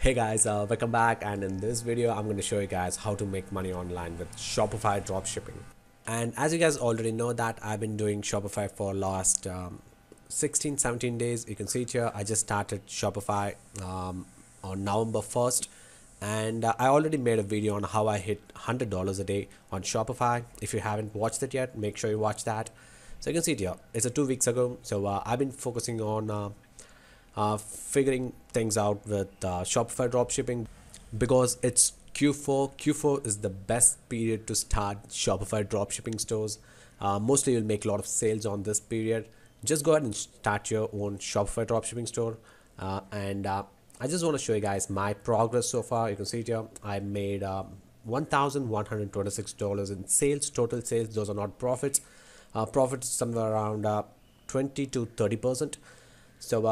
Hey guys, welcome back, and in this video I'm going to show you guys how to make money online with Shopify dropshipping. And as you guys already know that I've been doing Shopify for last 16-17 days. You can see it here. I just started Shopify on November 1st, and I already made a video on how I hit $100 a day on Shopify. If you haven't watched it yet, make sure you watch that. So you can see it here. It's a 2 weeks ago. So I've been focusing on figuring things out with Shopify dropshipping because it's Q4. Q4 is the best period to start Shopify dropshipping stores. Mostly you'll make a lot of sales on this period. Just go ahead and start your own Shopify dropshipping store. And I just want to show you guys my progress so far. You can see it here. I made $1,126 in sales, total sales. Those are not profits. Profits somewhere around 20 to 30%. So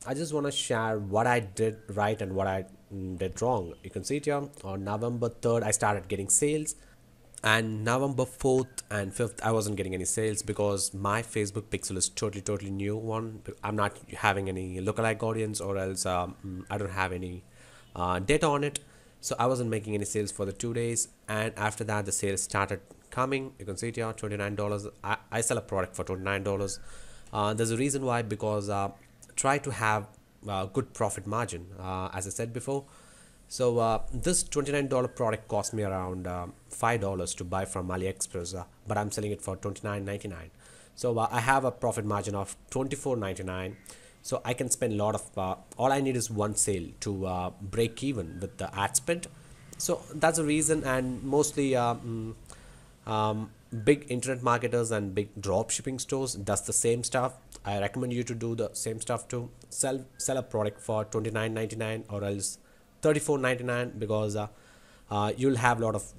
I just want to share what I did right and what I did wrong. You can see it here. On November 3rd, I started getting sales, and November 4th and 5th, I wasn't getting any sales because my Facebook pixel is totally new one. I'm not having any lookalike audience, or else I don't have any data on it. So I wasn't making any sales for the 2 days, and after that the sales started coming. You can see it here, $29. I sell a product for $29. There's a reason why, because try to have good profit margin, as I said before. So this $29 product cost me around $5 to buy from AliExpress, but I'm selling it for $29.99. So I have a profit margin of $24.99. So I can spend a lot of all I need is one sale to break even with the ad spend. So that's the reason. And mostly big internet marketers and big drop shipping stores does the same stuff. I recommend you to do the same stuff too. Sell a product for $29.99 or else $34.99, because you'll have a lot of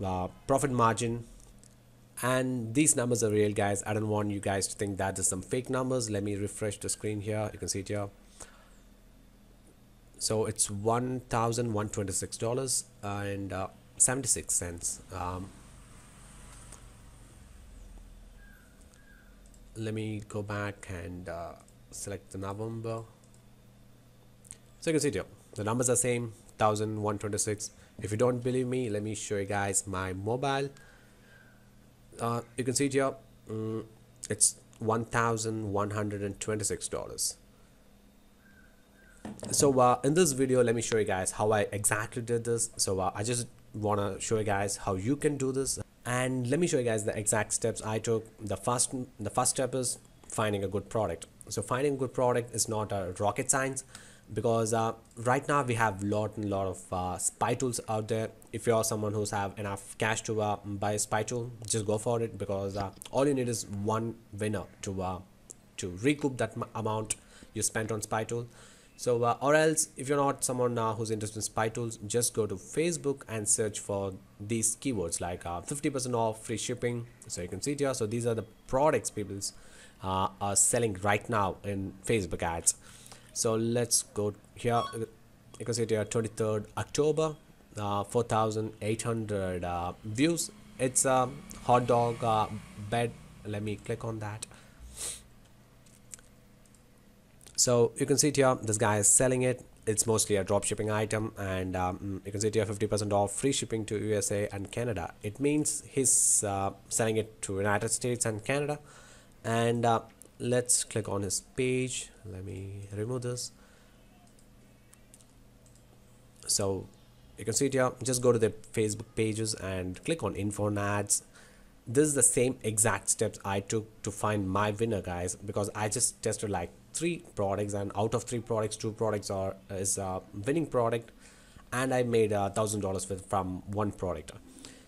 profit margin, and these numbers are real, guys. I don't want you guys to think that is some fake numbers. Let me refresh the screen here. You can see it here. So it's $1,126 and 76 cents. Let me go back and select the November. So you can see it here. The numbers are same, 1,126. If you don't believe me, let me show you guys my mobile. You can see it here. It's $1,126. So in this video, let me show you guys how I exactly did this. So I just want to show you guys how you can do this, and let me show you guys the exact steps I took. The first step is finding a good product. So finding a good product is not a rocket science, because right now we have lot of spy tools out there. If you're someone who's have enough cash to buy a spy tool, just go for it, because all you need is one winner to recoup that amount you spent on spy tool. So or else, if you're not someone who's interested in spy tools, just go to Facebook and search for these keywords like 50% off, free shipping. So you can see it here. So these are the products people are selling right now in Facebook ads. So let's go here. You can see it here, 23rd October, 4,800 views. It's a hot dog bed. Let me click on that. So you can see it here, this guy is selling it. It's mostly a drop shipping item, and you can see it here, 50% off, free shipping to USA and Canada. It means he's selling it to United States and Canada. And let's click on his page. Let me remove this. So you can see it here. Just go to the Facebook pages and click on info and ads. This is the same exact steps I took to find my winner, guys, because I just tested like 3 products, and out of 3 products, 2 products is a winning product, and I made $1,000 from one product.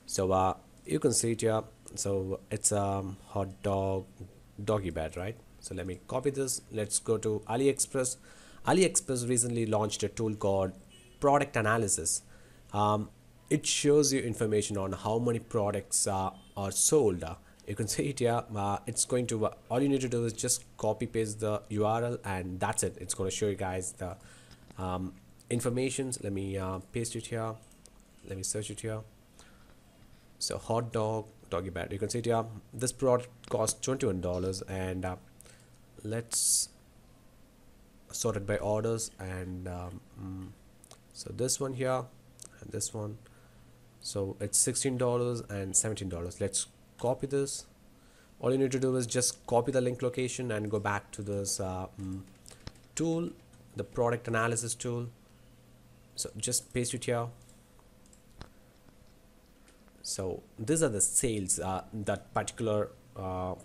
So you can see it here. So it's a hot doggy bed, right? So let me copy this. Let's go to AliExpress. AliExpress recently launched a tool called product analysis. It shows you information on how many products are sold. You can see it here. It's going to all you need to do is just copy paste the URL, and that's it. It's going to show you guys the informations. Let me paste it here. Let me search it here. So hot doggy bed. You can see it here. This product costs $21, and let's sort it by orders, and So this one here and this one. So it's $16 and $17. Let's copy this. All you need to do is just copy the link location and go back to this tool, the product analysis tool. So just paste it here. So these are the sales that particular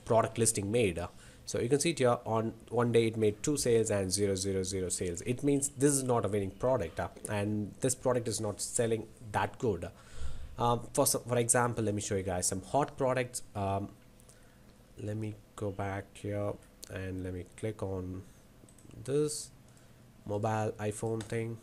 product listing made. So you can see it here, on one day it made 2 sales and 000 sales. It means this is not a winning product, and this product is not selling that good. For example, let me show you guys some hot products. Let me go back here and let me click on this mobile iPhone thing.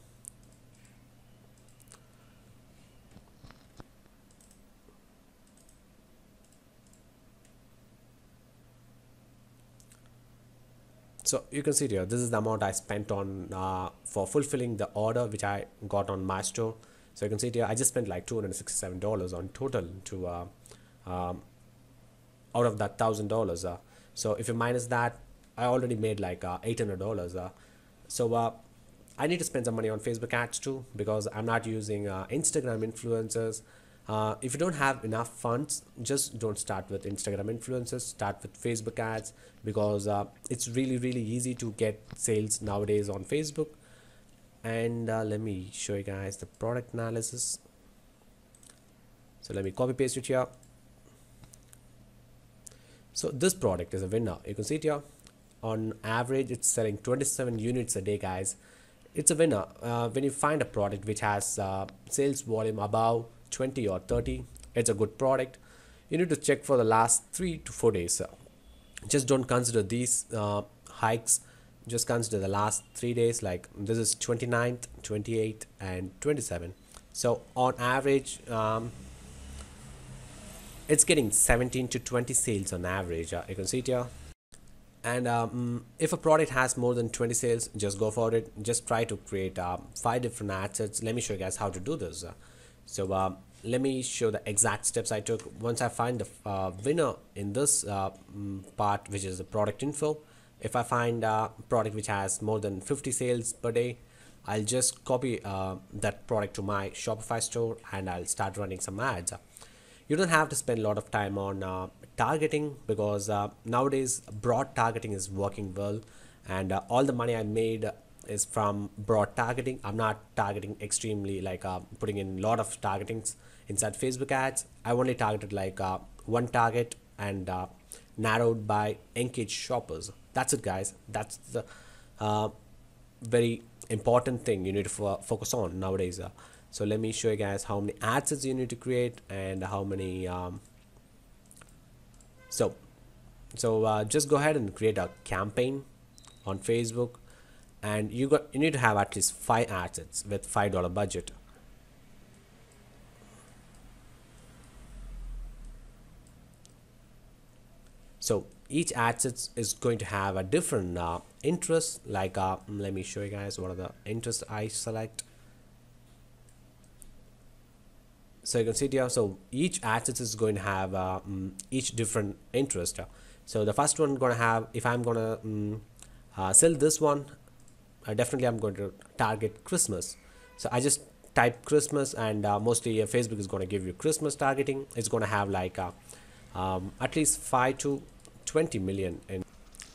So you can see here, this is the amount I spent on for fulfilling the order which I got on my store. So you can see here, I just spent like $267 on total to out of that $1,000. So if you minus that, I already made like $800. So I need to spend some money on Facebook ads too, because I'm not using Instagram influencers. If you don't have enough funds, just don't start with Instagram influencers, start with Facebook ads, because it's really easy to get sales nowadays on Facebook. And let me show you guys the product analysis. So let me copy paste it here. So this product is a winner. You can see it here. On average, it's selling 27 units a day, guys. It's a winner. When you find a product which has sales volume above 20 or 30, it's a good product. You need to check for the last 3 to 4 days. Just don't consider these hikes. Just consider the last 3 days. Like this is 29th, 28th, and 27. So on average, it's getting 17 to 20 sales on average. You can see it here. And if a product has more than 20 sales, just go for it. Just try to create 5 different ad sets. Let me show you guys how to do this. So let me show the exact steps I took. Once I find the winner in this part, which is the product info, if I find a product which has more than 50 sales per day, I'll just copy that product to my Shopify store and I'll start running some ads. You don't have to spend a lot of time on targeting, because nowadays broad targeting is working well, and all the money I made is from broad targeting. I'm not targeting extremely, like putting in a lot of targetings inside Facebook ads. I only targeted like one target and narrowed by engaged shoppers. That's it, guys. That's the very important thing you need to focus on nowadays. So let me show you guys how many ad sets you need to create and how many so just go ahead and create a campaign on Facebook, and you need to have at least 5 ad sets with $5 budget. So each ad set is going to have a different interest. Like let me show you guys what are the interests I select. So you can see here, so each ad set is going to have each different interest. So the first one going to have, if I'm going to sell this one, definitely I'm going to target Christmas. So I just type Christmas, and mostly Facebook is going to give you Christmas targeting. It's going to have like at least 5 to 20 million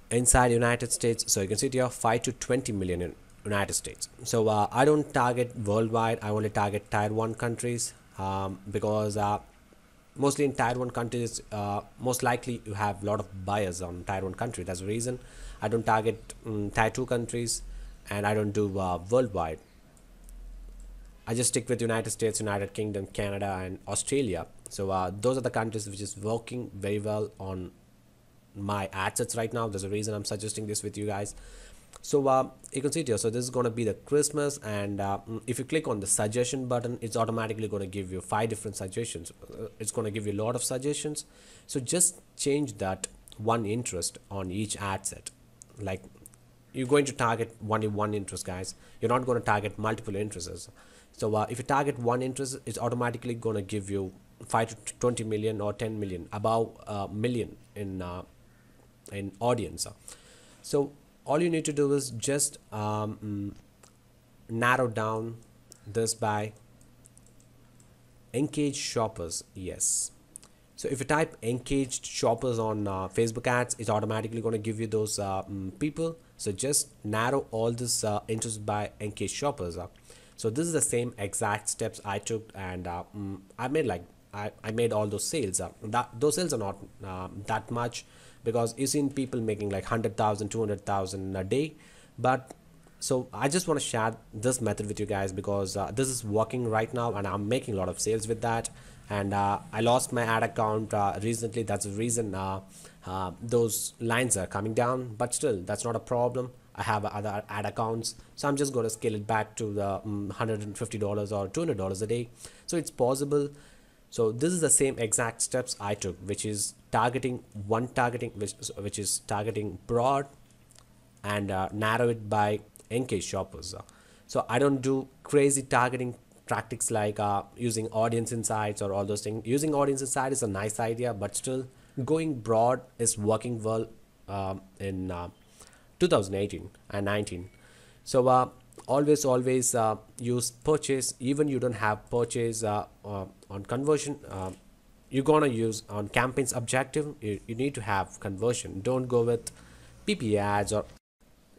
inside United States. So you can see here 5 to 20 million in United States. So I don't target worldwide. I only target tier 1 countries. Because mostly in tier 1 countries, most likely you have a lot of buyers on tier 1 country. That's the reason I don't target tier 2 countries, and I don't do worldwide. I just stick with United States, United Kingdom, Canada, and Australia. So those are the countries which is working very well on my ad sets right now. There's a reason I'm suggesting this with you guys. So you can see it here. So this is going to be the Christmas, and if you click on the suggestion button, it's automatically going to give you 5 different suggestions. It's going to give you a lot of suggestions. So just change that one interest on each ad set. Like you're going to target only one interest, guys. You're not going to target multiple interests. So if you target one interest, it's automatically going to give you 5 to 20 million or 10 million, above million in audience. So all you need to do is just narrow down this by engaged shoppers. Yes. So if you type engaged shoppers on Facebook ads, it's automatically going to give you those people. So just narrow all this interest by engaged shoppers. So this is the same exact steps I took, and I made like I made all those sales. Those sales are not that much, because you've seen people making like 100,000, 200,000 a day. But so I just want to share this method with you guys, because this is working right now and I'm making a lot of sales with that. And I lost my ad account recently. That's the reason those lines are coming down, but still that's not a problem. I have other ad accounts, so I'm just going to scale it back to the $150 or $200 a day. So it's possible. So this is the same exact steps I took, which is targeting which is targeting broad, and narrow it by engaged shoppers. So I don't do crazy targeting tactics like using audience insights or all those things. Using audience insight is a nice idea, but still going broad is working well in 2018 and 19. So always use purchase. Even you don't have purchase on conversion, you're gonna use on campaigns objective. You need to have conversion. Don't go with PP ads, or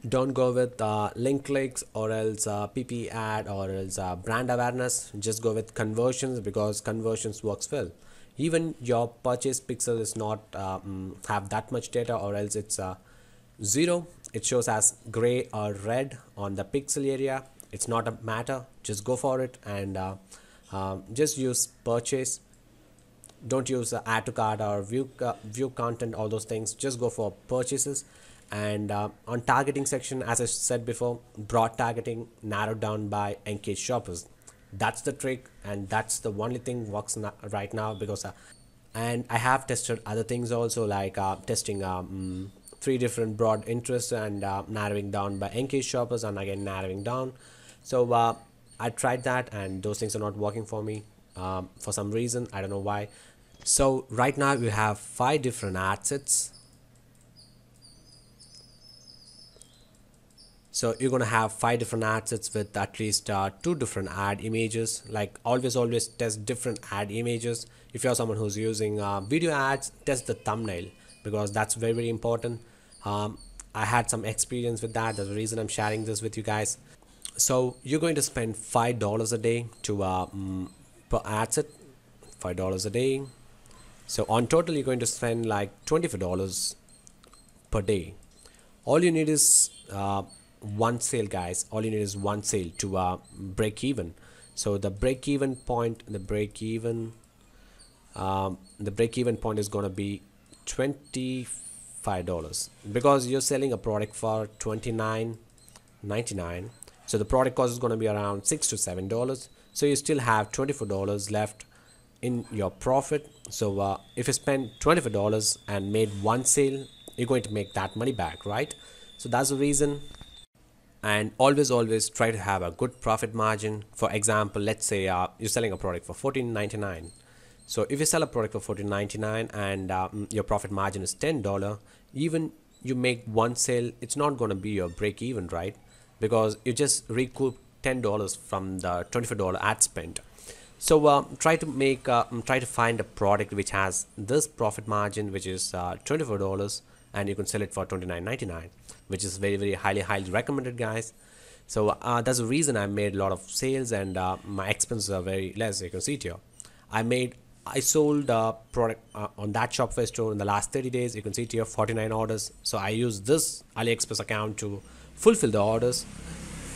don't go with link clicks, or else PP ad, or else brand awareness. Just go with conversions, because conversions works well. Even your purchase pixel is not have that much data, or else it's 0. It shows as gray or red on the pixel area. It's not a matter. Just go for it, and just use purchase. Don't use add to cart or view content, all those things. Just go for purchases. And on targeting section, as I said before, broad targeting narrowed down by engaged shoppers. That's the trick, and that's the only thing works right now, because and I have tested other things also, like testing 3 different broad interests, and narrowing down by engaged shoppers, and again narrowing down. So I tried that, and those things are not working for me for some reason. I don't know why. So right now we have 5 different ad sets. So you're going to have 5 different ad sets with at least 2 different ad images. Like always test different ad images. If you're someone who's using video ads, test the thumbnail, because that's very important. I had some experience with that. That's the reason I'm sharing this with you guys. So you're going to spend $5 a day to per ad set, $5 a day. So on total you're going to spend like $24 per day. All you need is one sale, guys. All you need is one sale to break even. So the break even point is going to be $25, because you're selling a product for $29.99. so the product cost is going to be around $6 to $7. So you still have $24 left in your profit. So if you spend $24 and made one sale, you're going to make that money back, right? So that's the reason. And always try to have a good profit margin. For example, let's say you're selling a product for $14.99. So if you sell a product for $14.99 and your profit margin is $10, even you make one sale, it's not going to be your break even, right? Because you just recoup $10 from the $24 ad spend. So try to find a product which has this profit margin, which is $24, and you can sell it for $29.99, which is very highly recommended, guys. So that's the reason I made a lot of sales, and my expenses are very less. You can see it here. I sold a product on that Shopify store in the last 30 days. You can see it here, 49 orders. So I used this AliExpress account to fulfill the orders.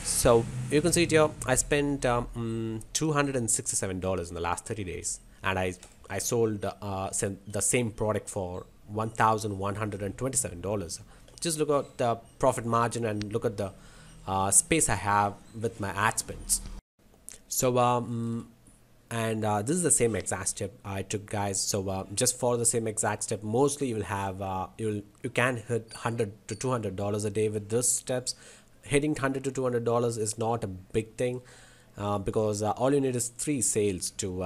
So you can see it here, I spent $267 in the last 30 days, and I sold the same product for $1,127. Just look at the profit margin and look at the space I have with my ad spends. So this is the same exact step I took, guys. So just follow the same exact step. Mostly you will have you can hit $100 to $200 a day with these steps. Hitting $100 to $200 is not a big thing, because all you need is 3 sales to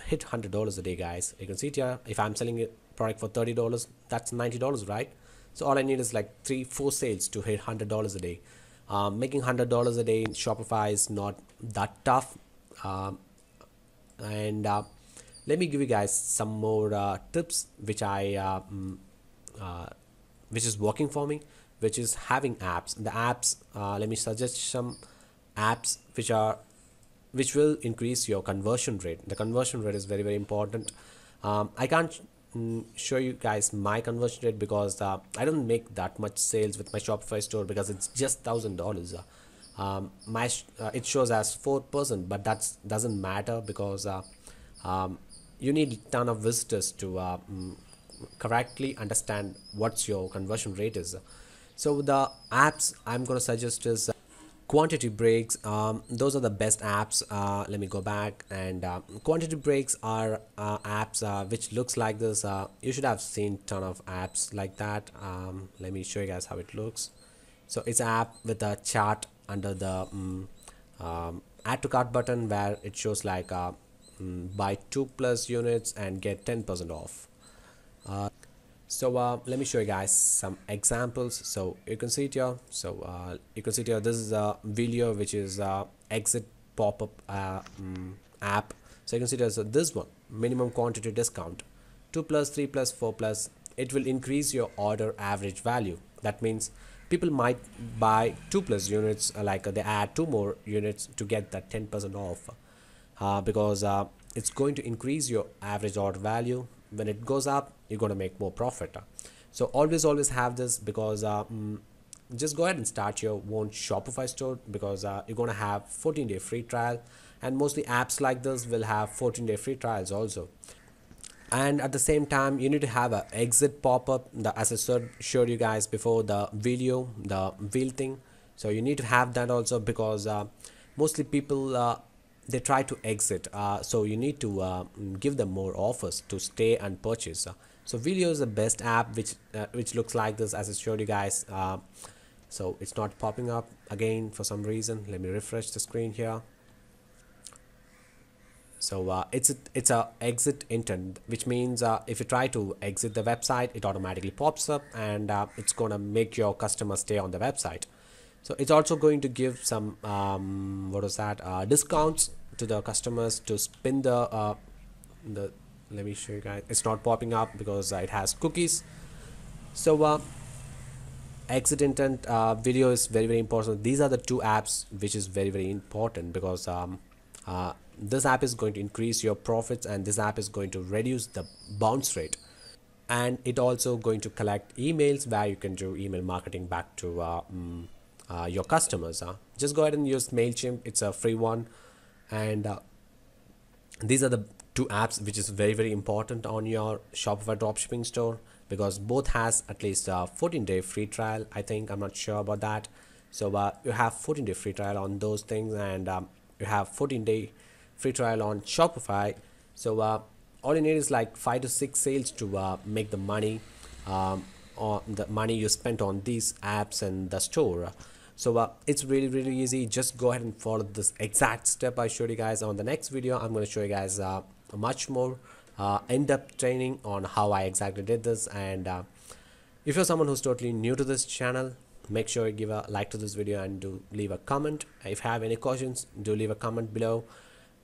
hit $100 a day, guys. You can see it here. If I'm selling a product for $30, that's $90, right? So all I need is like 3-4 sales to hit $100 a day. Making $100 a day in Shopify is not that tough. And let me give you guys some more tips which is working for me, which is having apps. The apps, let me suggest some apps which will increase your conversion rate. The conversion rate is very very important. I can't show you guys my conversion rate because I don't make that much sales with my Shopify store because it's just $1,000. It shows as 4%, but that doesn't matter because you need a ton of visitors to correctly understand what's your conversion rate is. So the apps I'm going to suggest is quantity breaks. Those are the best apps. Let me go back, and quantity breaks are apps which looks like this. You should have seen ton of apps like that. Let me show you guys how it looks. So it's an app with a chart under the add to cart button where it shows like buy 2+ units and get 10% off. So let me show you guys some examples. So you can see it here. So you can see it here. This is a video which is exit pop-up app. So you can see it. So this one, minimum quantity discount, 2+, 3+, 4+. It will increase your order average value. That means people might buy 2+ units, like they add 2 more units to get that 10% off, because it's going to increase your average order value. When it goes up, you're going to make more profit. So always have this, because just go ahead and start your own Shopify store, because you're going to have 14-day free trial, and mostly apps like this will have 14-day free trials also. And at the same time, you need to have an exit pop-up, as I showed you guys before the video, the wheel thing. So you need to have that also, because mostly people they try to exit, so you need to give them more offers to stay and purchase. So video is the best app which looks like this, as I showed you guys. So it's not popping up again for some reason. Let me refresh the screen here. So it's a exit intent, which means if you try to exit the website, it automatically pops up, and it's gonna make your customer stay on the website. So it's also going to give some discounts to the customers to spin the let me show you guys. It's not popping up because it has cookies. So exit intent video is very very important. These are the two apps which is very very important, because this app is going to increase your profits, and this app is going to reduce the bounce rate, and it also going to collect emails where you can do email marketing back to your customers. Just go ahead and use MailChimp. It's a free one, and these are the two apps which is very very important on your Shopify dropshipping store, because both has at least a 14-day free trial. I think, I'm not sure about that. So you have 14-day free trial on those things, and you have 14-day free trial on Shopify. So all you need is like 5 to 6 sales to make the money, or the money you spent on these apps and the store. So it's really really easy. Just go ahead and follow this exact step I showed you guys. On the next video, I'm going to show you guys a much more in-depth training on how I exactly did this. And if you're someone who's totally new to this channel, make sure you give a like to this video and do leave a comment. If you have any questions, do leave a comment below.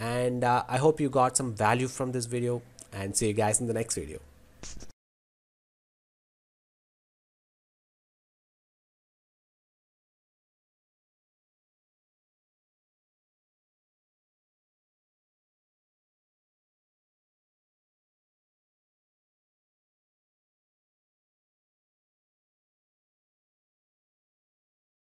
And I hope you got some value from this video, and see you guys in the next video.